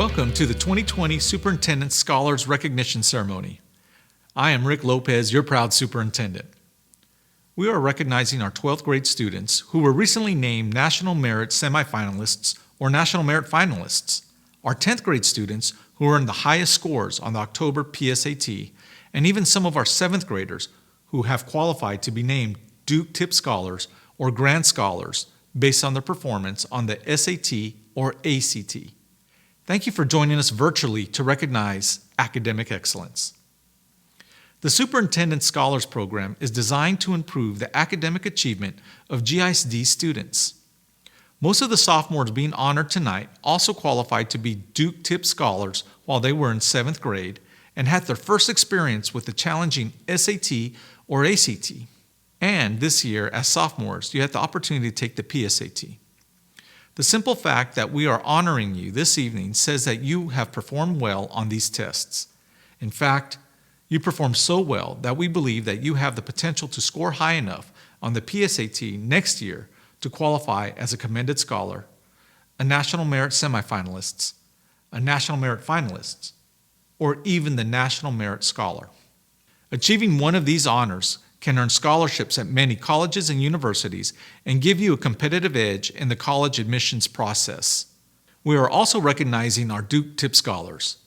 Welcome to the 2020 Superintendent Scholars Recognition Ceremony. I am Rick Lopez, your proud superintendent. We are recognizing our 12th grade students who were recently named National Merit Semifinalists or National Merit Finalists, our 10th grade students who earned the highest scores on the October PSAT, and even some of our 7th graders who have qualified to be named Duke Tip Scholars or Grand Scholars based on their performance on the SAT or ACT. Thank you for joining us virtually to recognize academic excellence. The Superintendent Scholars Program is designed to improve the academic achievement of GISD students. Most of the sophomores being honored tonight also qualified to be Duke Tip Scholars while they were in 7th grade and had their first experience with the challenging SAT or ACT. And this year, as sophomores, you had the opportunity to take the PSAT. The simple fact that we are honoring you this evening says that you have performed well on these tests. In fact, you performed so well that we believe that you have the potential to score high enough on the PSAT next year to qualify as a commended scholar, a National Merit Semifinalist, a National Merit Finalist, or even the National Merit Scholar. Achieving one of these honors can earn scholarships at many colleges and universities and give you a competitive edge in the college admissions process. We are also recognizing our Duke Tip Scholars.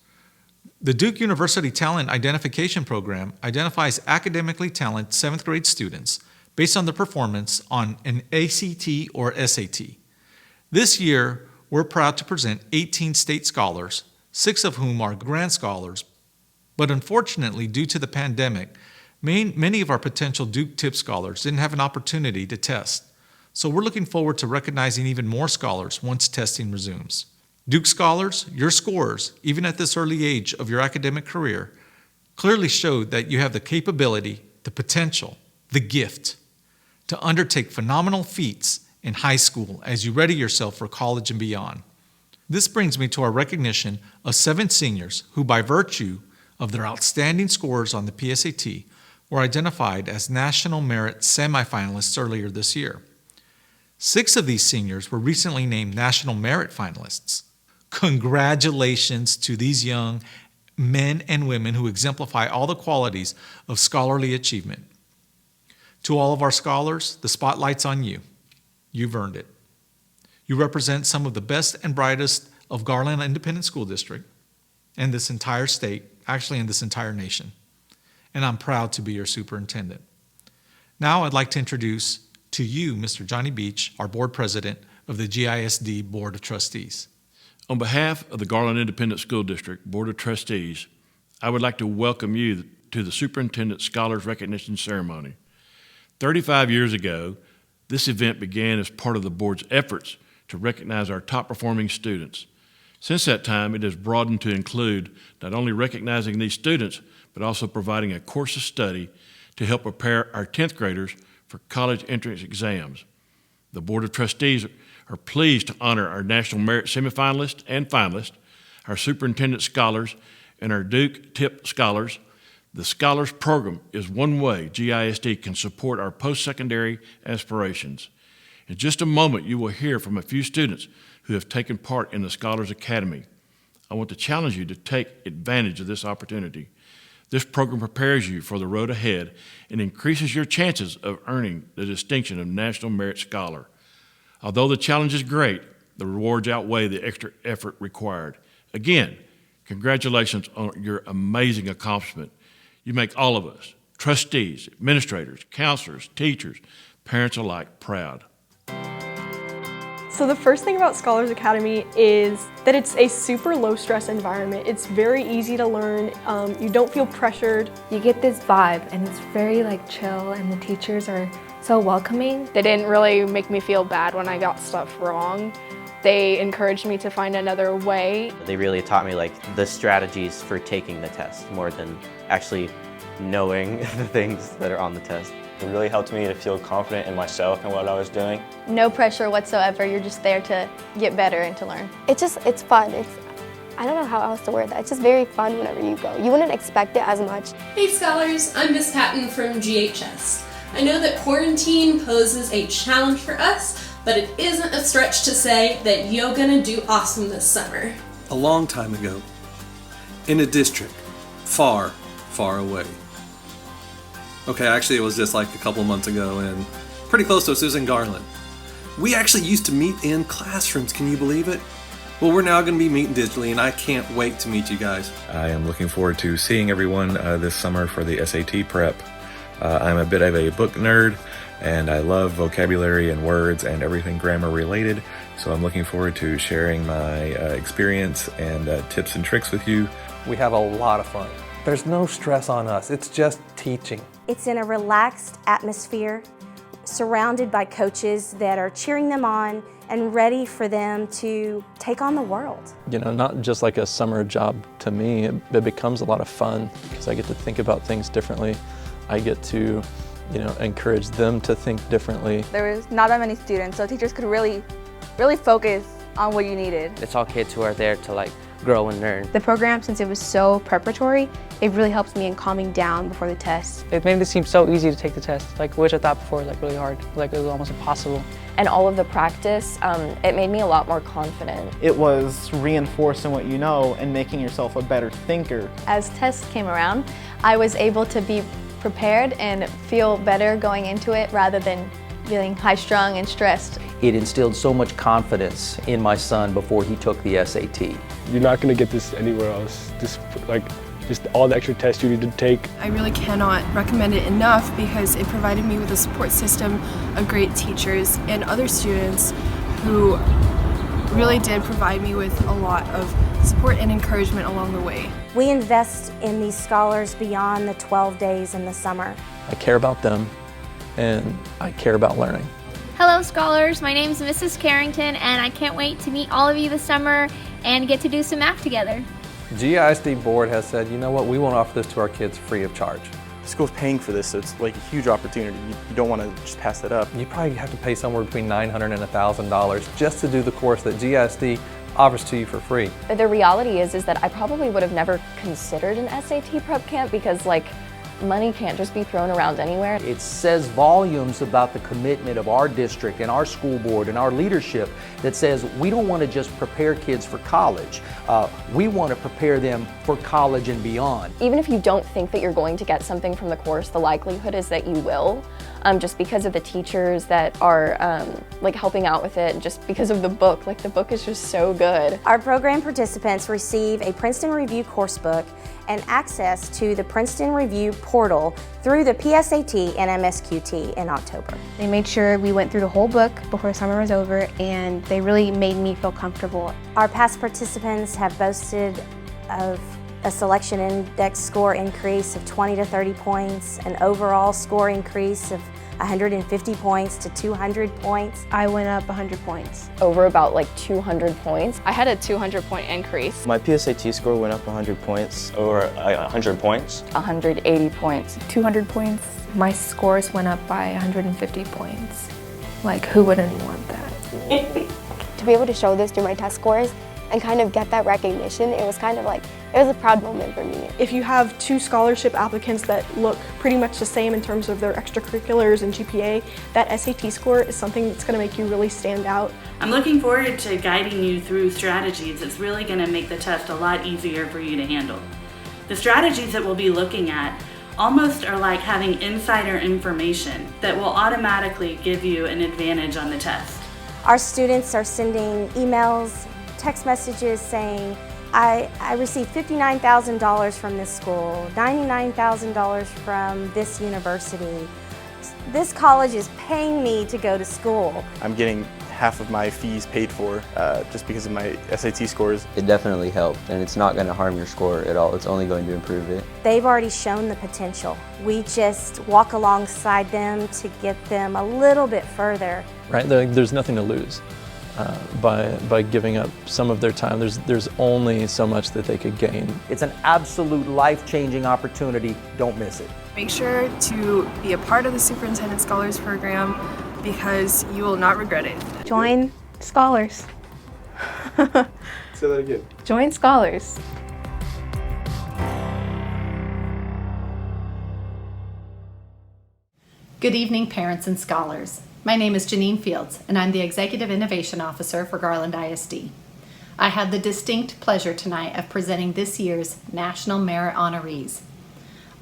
The Duke University Talent Identification Program identifies academically talented 7th grade students based on their performance on an ACT or SAT. This year, we're proud to present 18 state scholars, 6 of whom are Grand Scholars, but unfortunately, due to the pandemic, many of our potential Duke Tip Scholars didn't have an opportunity to test, so we're looking forward to recognizing even more scholars once testing resumes. Duke Scholars, your scores, even at this early age of your academic career, clearly showed that you have the capability, the potential, the gift to undertake phenomenal feats in high school as you ready yourself for college and beyond. This brings me to our recognition of 7 seniors who, by virtue of their outstanding scores on the PSAT, were identified as National Merit Semifinalists earlier this year. 6 of these seniors were recently named National Merit Finalists. Congratulations to these young men and women who exemplify all the qualities of scholarly achievement. To all of our scholars, the spotlight's on you. You've earned it. You represent some of the best and brightest of Garland Independent School District and this entire state, actually in this entire nation. And I'm proud to be your superintendent. Now I'd like to introduce to you Mr. Johnny Beach, our board president of the GISD Board of Trustees. On behalf of the Garland Independent School District Board of Trustees, I would like to welcome you to the Superintendent Scholars Recognition Ceremony. 35 years ago, this event began as part of the board's efforts to recognize our top-performing students. Since that time, it has broadened to include not only recognizing these students, but also providing a course of study to help prepare our 10th graders for college entrance exams. The Board of Trustees are pleased to honor our National Merit Semifinalists and Finalists, our Superintendent Scholars, and our Duke Tip Scholars. The Scholars Program is one way GISD can support our post-secondary aspirations. In just a moment, you will hear from a few students who have taken part in the Scholars Academy. I want to challenge you to take advantage of this opportunity. This program prepares you for the road ahead and increases your chances of earning the distinction of National Merit Scholar. Although the challenge is great, the rewards outweigh the extra effort required. Again, congratulations on your amazing accomplishment. You make all of us, trustees, administrators, counselors, teachers, parents alike, proud. So the first thing about Scholars Academy is that it's a super low-stress environment. It's very easy to learn. You don't feel pressured. You get this vibe, and it's very chill, and the teachers are so welcoming. They didn't really make me feel bad when I got stuff wrong. They encouraged me to find another way. They really taught me the strategies for taking the test more than actually knowing the things that are on the test. It really helped me to feel confident in myself and what I was doing. No pressure whatsoever, you're just there to get better and to learn. It's fun. I don't know how else to word that. It's just very fun whenever you go. You wouldn't expect it as much. Hey scholars, I'm Miss Patton from GHS. I know that quarantine poses a challenge for us, but it isn't a stretch to say that you're gonna do awesome this summer. a long time ago, in a district far, far away. Okay, actually it was just like a couple months ago and pretty close to us. It was in Garland. We actually used to meet in classrooms, can you believe it? Well, we're now going to be meeting digitally, and I can't wait to meet you guys. I am looking forward to seeing everyone this summer for the SAT prep. I'm a bit of a book nerd, and I love vocabulary and words and everything grammar related, so I'm looking forward to sharing my experience and tips and tricks with you. We have a lot of fun. There's no stress on us. It's just teaching. It's in a relaxed atmosphere, surrounded by coaches that are cheering them on and ready for them to take on the world. You know, not just like a summer job to me, it becomes a lot of fun because I get to think about things differently. I get to, you know, encourage them to think differently. There was not that many students, so teachers could really focus on what you needed. It's all kids who are there to like grow and learn. The program, since it was so preparatory, it really helps me in calming down before the test. It made it seem so easy to take the test, which I thought before was really hard, it was almost impossible. And all of the practice, it made me a lot more confident. It was reinforcing what you know and making yourself a better thinker. As tests came around, I was able to be prepared and feel better going into it rather than feeling high-strung and stressed. It instilled so much confidence in my son before he took the SAT. You're not going to get this anywhere else. Just all the extra tests you need to take. I really cannot recommend it enough because it provided me with a support system of great teachers and other students who really did provide me with a lot of support and encouragement along the way. We invest in these scholars beyond the 12 days in the summer. I care about them and I care about learning. Hello scholars, my name is Mrs. Carrington and I can't wait to meet all of you this summer and get to do some math together. GISD board has said, you know what, we want to offer this to our kids free of charge. The school's paying for this, so it's like a huge opportunity. You don't want to just pass that up. You probably have to pay somewhere between $900 and $1,000 just to do the course that GISD offers to you for free. The reality is that I probably would have never considered an SAT prep camp because money can't just be thrown around anywhere. It says volumes about the commitment of our district and our school board and our leadership that says we don't want to just prepare kids for college. We want to prepare them for college and beyond. Even if you don't think that you're going to get something from the course, the likelihood is that you will. Just because of the teachers that are helping out with it, just because of the book. The book is just so good. Our program participants receive a Princeton Review coursebook and access to the Princeton Review portal through the PSAT and MSQT in October. They made sure we went through the whole book before the summer was over, and they really made me feel comfortable. Our past participants have boasted of a selection index score increase of 20 to 30 points, an overall score increase of 150 points to 200 points. I went up 100 points. Over about 200 points. I had a 200-point increase. My PSAT score went up 100 points, or 100 points. 180 points. 200 points. My scores went up by 150 points. Who wouldn't want that? To be able to show this through my test scores and kind of get that recognition, it was kind of it was a proud moment for me. If you have two scholarship applicants that look pretty much the same in terms of their extracurriculars and GPA, that SAT score is something that's going to make you really stand out. I'm looking forward to guiding you through strategies that's really going to make the test a lot easier for you to handle. The strategies that we'll be looking at almost are like having insider information that will automatically give you an advantage on the test. Our students are sending emails, text messages saying, I received $59,000 from this school, $99,000 from this university. This college is paying me to go to school. I'm getting half of my fees paid for just because of my SAT scores. It definitely helped, and it's not going to harm your score at all. It's only going to improve it. They've already shown the potential. We just walk alongside them to get them a little bit further. Right, there's nothing to lose. By giving up some of their time. There's only so much that they could gain. It's an absolute life-changing opportunity. Don't miss it. Make sure to be a part of the Superintendent Scholars Program because you will not regret it. Join Scholars. Say that again. Join Scholars. Good evening, parents and scholars. My name is Janine Fields, and I'm the Executive Innovation Officer for Garland ISD. I had the distinct pleasure tonight of presenting this year's National Merit honorees.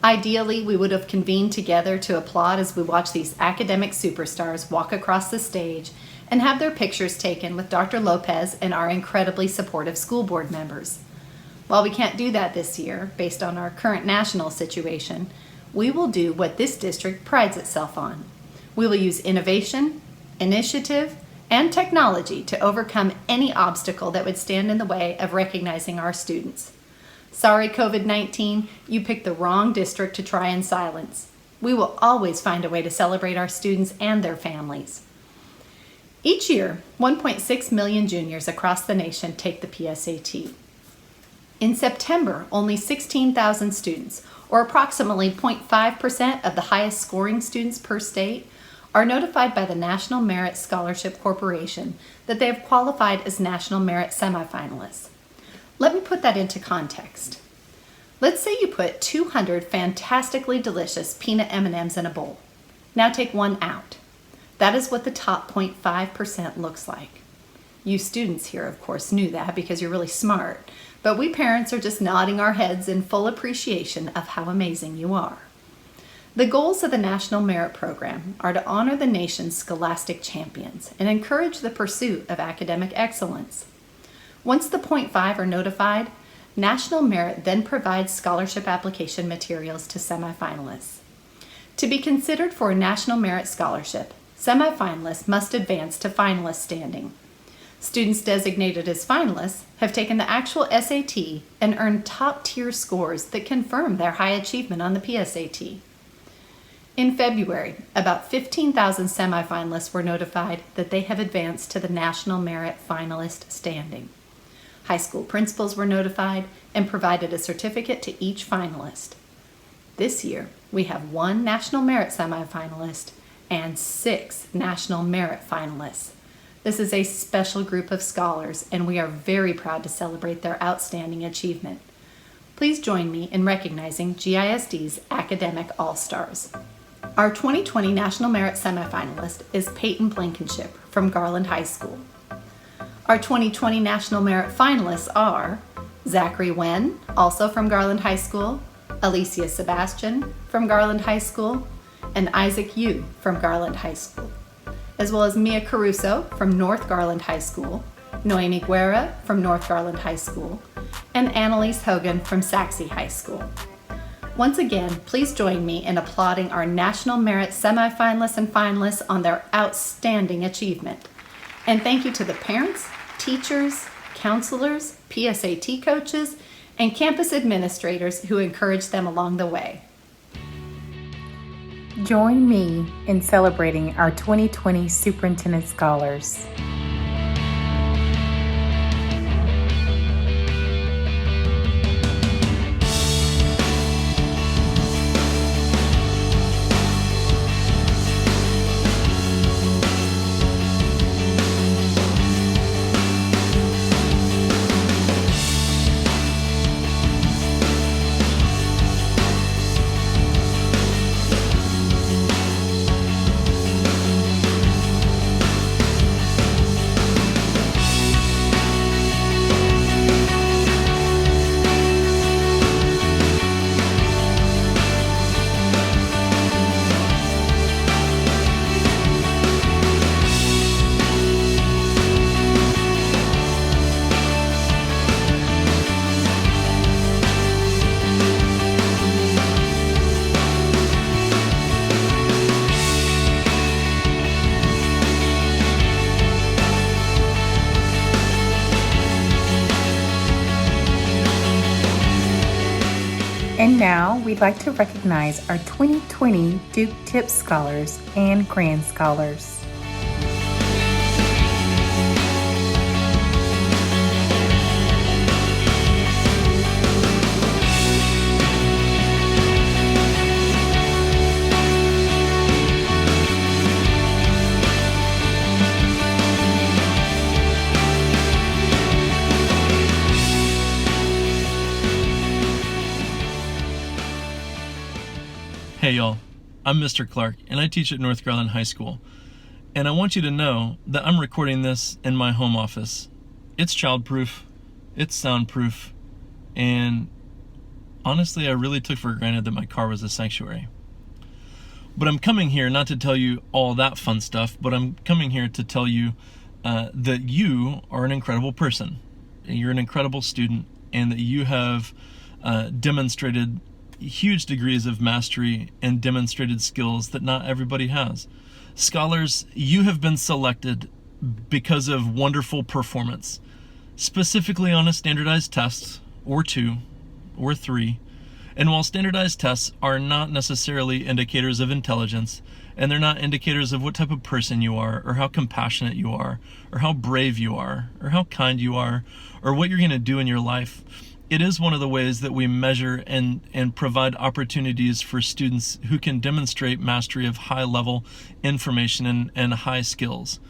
Ideally, we would have convened together to applaud as we watch these academic superstars walk across the stage and have their pictures taken with Dr. Lopez and our incredibly supportive school board members. While we can't do that this year, based on our current national situation, we will do what this district prides itself on. We will use innovation, initiative, and technology to overcome any obstacle that would stand in the way of recognizing our students. Sorry, COVID-19, you picked the wrong district to try and silence. We will always find a way to celebrate our students and their families. Each year, 1.6 million juniors across the nation take the PSAT. In September, only 16,000 students, or approximately 0.5% of the highest scoring students per state, are notified by the National Merit Scholarship Corporation that they have qualified as National Merit semifinalists. Let me put that into context. Let's say you put 200 fantastically delicious peanut M&Ms in a bowl. Now take one out. That is what the top 0.5% looks like. You students here, of course, knew that because you're really smart, but we parents are just nodding our heads in full appreciation of how amazing you are. The goals of the National Merit Program are to honor the nation's scholastic champions and encourage the pursuit of academic excellence. Once the 0.5 are notified, National Merit then provides scholarship application materials to semifinalists. To be considered for a National Merit Scholarship, semifinalists must advance to finalist standing. Students designated as finalists have taken the actual SAT and earned top-tier scores that confirm their high achievement on the PSAT. In February, about 15,000 semifinalists were notified that they have advanced to the National Merit finalist standing. High school principals were notified and provided a certificate to each finalist. This year, we have 1 National Merit semifinalist and 6 National Merit finalists. This is a special group of scholars, and we are very proud to celebrate their outstanding achievement. Please join me in recognizing GISD's Academic All-Stars. Our 2020 National Merit semifinalist is Peyton Blankenship from Garland High School. Our 2020 National Merit finalists are Zachary Wen, also from Garland High School, Alicia Sebastian from Garland High School, and Isaac Yu from Garland High School, as well as Mia Caruso from North Garland High School, Noemi Guerra from North Garland High School, and Annalise Hogan from Saxe High School. Once again, please join me in applauding our National Merit semifinalists and finalists on their outstanding achievement. And thank you to the parents, teachers, counselors, PSAT coaches, and campus administrators who encouraged them along the way. Join me in celebrating our 2020 Superintendent Scholars. And now we'd like to recognize our 2020 Duke Tip Scholars and Grand Scholars. Hey y'all, I'm Mr. Clark and I teach at North Garland High School. And I want you to know that I'm recording this in my home office. It's childproof, it's soundproof, and honestly, I really took for granted that my car was a sanctuary. But I'm coming here not to tell you all that fun stuff, but I'm coming here to tell you that you are an incredible person. You're an incredible student, and that you have demonstrated huge degrees of mastery and demonstrated skills that not everybody has. Scholars, you have been selected because of wonderful performance, specifically on a standardized test, or 2, or 3. And while standardized tests are not necessarily indicators of intelligence, and they're not indicators of what type of person you are, or how compassionate you are, or how brave you are, or how kind you are, or what you're going to do in your life, it is one of the ways that we measure and provide opportunities for students who can demonstrate mastery of high-level information and high skills.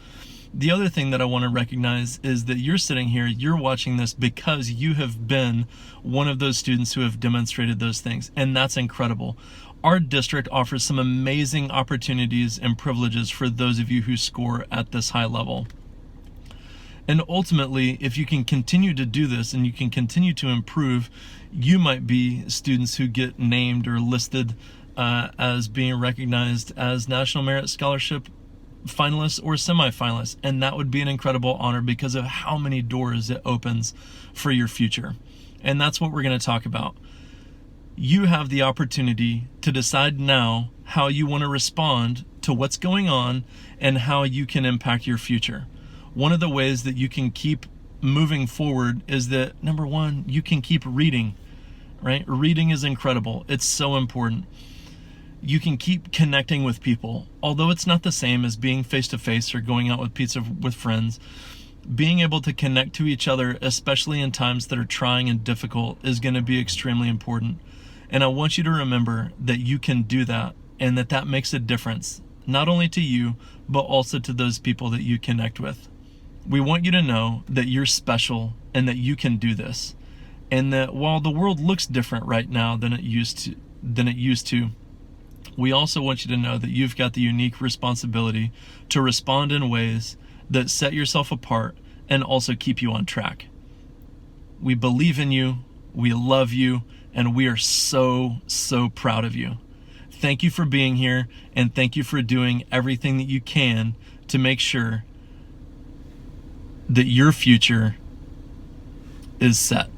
The other thing that I want to recognize is that you're sitting here, you're watching this because you have been one of those students who have demonstrated those things, and that's incredible. Our district offers some amazing opportunities and privileges for those of you who score at this high level. And ultimately, if you can continue to do this and you can continue to improve, you might be students who get named or listed as being recognized as National Merit Scholarship finalists or semi-finalists, and that would be an incredible honor because of how many doors it opens for your future. And that's what we're going to talk about. You have the opportunity to decide now how you want to respond to what's going on and how you can impact your future. One of the ways that you can keep moving forward is that, number one, you can keep reading, right? Reading is incredible. It's so important. You can keep connecting with people. Although it's not the same as being face-to-face or going out with pizza with friends, being able to connect to each other, especially in times that are trying and difficult, is going to be extremely important. And I want you to remember that you can do that, and that makes a difference, not only to you, but also to those people that you connect with. We want you to know that you're special and that you can do this. And that while the world looks different right now than it used to, we also want you to know that you've got the unique responsibility to respond in ways that set yourself apart and also keep you on track. We believe in you, we love you, and we are so, so proud of you. Thank you for being here, and thank you for doing everything that you can to make sure that your future is set.